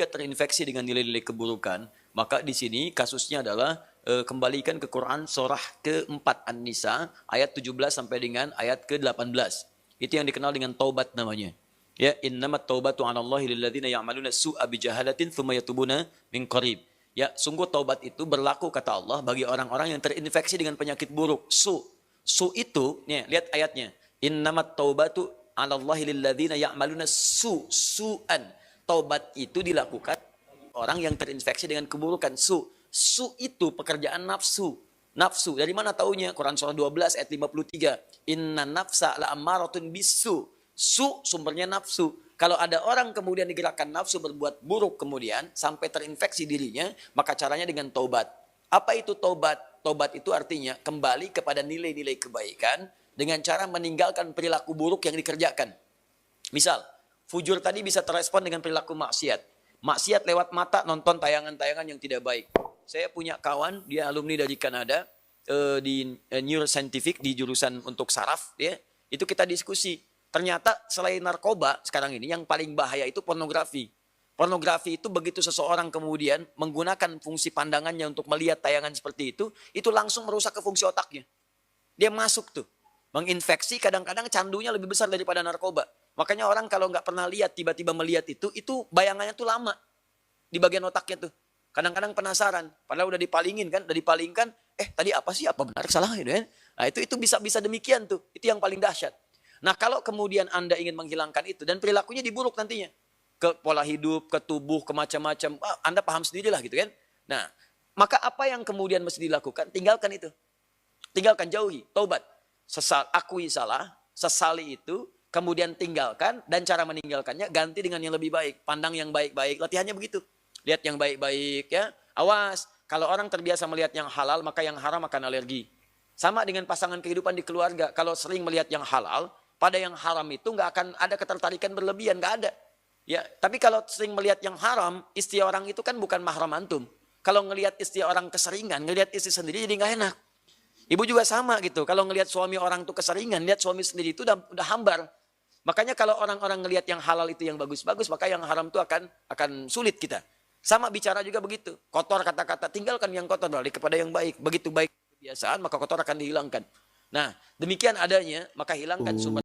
terinfeksi dengan nilai-nilai keburukan, maka di sini kasusnya adalah kembalikan ke Quran surah ke-4 An-Nisa ayat 17 sampai dengan ayat ke-18. Itu yang dikenal dengan taubat namanya. Ya, innamat taubatu 'ala Allahi lil ladzina ya'maluna su'a bi jahalatin tsumma yatubuna min qarib. Ya, sungguh taubat itu berlaku kata Allah bagi orang-orang yang terinfeksi dengan penyakit buruk. Su itu, nih, lihat ayatnya. Innamat taubatu 'ala Allahi lil ladzina ya'maluna su'an. Taubat itu dilakukan orang yang terinfeksi dengan keburukan. Su itu pekerjaan nafsu. Nafsu, dari mana taunya? Quran surah 12 ayat 53. Inna nafsa la'ammaratun bisu. Su sumbernya nafsu. Kalau ada orang kemudian digerakkan nafsu berbuat buruk kemudian sampai terinfeksi dirinya, maka caranya dengan taubat. Apa itu taubat? Taubat itu artinya kembali kepada nilai-nilai kebaikan dengan cara meninggalkan perilaku buruk yang dikerjakan. Misal, fujur tadi bisa terespon dengan perilaku maksiat. Maksiat lewat mata nonton tayangan-tayangan yang tidak baik. Saya punya kawan, dia alumni dari Kanada, di neuroscientific, di jurusan untuk saraf. Ya, itu kita diskusi. Ternyata selain narkoba sekarang ini yang paling bahaya itu pornografi. Pornografi itu begitu seseorang kemudian menggunakan fungsi pandangannya untuk melihat tayangan seperti itu langsung merusak ke fungsi otaknya. Dia masuk tuh, menginfeksi, kadang-kadang candunya lebih besar daripada narkoba. Makanya orang kalau nggak pernah lihat, tiba-tiba melihat itu bayangannya tuh lama di bagian otaknya tuh. Kadang-kadang penasaran, padahal udah dipalingkan, tadi apa sih, apa benar, salah gitu kan. Nah itu bisa demikian tuh, itu yang paling dahsyat. Nah kalau kemudian Anda ingin menghilangkan itu dan perilakunya diburuk nantinya. Ke pola hidup, ke tubuh, ke macam-macam. Anda paham sendirilah gitu kan. Nah maka apa yang kemudian mesti dilakukan? Tinggalkan itu. Tinggalkan, jauhi, taubat. Akui salah, sesali itu, kemudian tinggalkan. Dan cara meninggalkannya ganti dengan yang lebih baik. Pandang yang baik-baik, latihannya begitu. Lihat yang baik-baik ya. Awas, kalau orang terbiasa melihat yang halal maka yang haram akan alergi. Sama dengan pasangan kehidupan di keluarga. Kalau sering melihat yang halal, pada yang haram itu nggak akan ada ketertarikan berlebihan, nggak ada. Ya, tapi kalau sering melihat yang haram, istri orang itu kan bukan mahram antum. Kalau ngelihat istri orang keseringan, ngelihat istri sendiri jadi nggak enak. Ibu juga sama gitu. Kalau ngelihat suami orang itu keseringan, lihat suami sendiri itu udah hambar. Makanya kalau orang-orang ngelihat yang halal itu yang bagus-bagus, maka yang haram itu akan sulit kita. Sama bicara juga begitu. Kotor kata-kata, tinggalkan yang kotor balik kepada yang baik. Begitu baik kebiasaan, maka kotor akan dihilangkan. Nah, demikian adanya, maka hilangkan sumber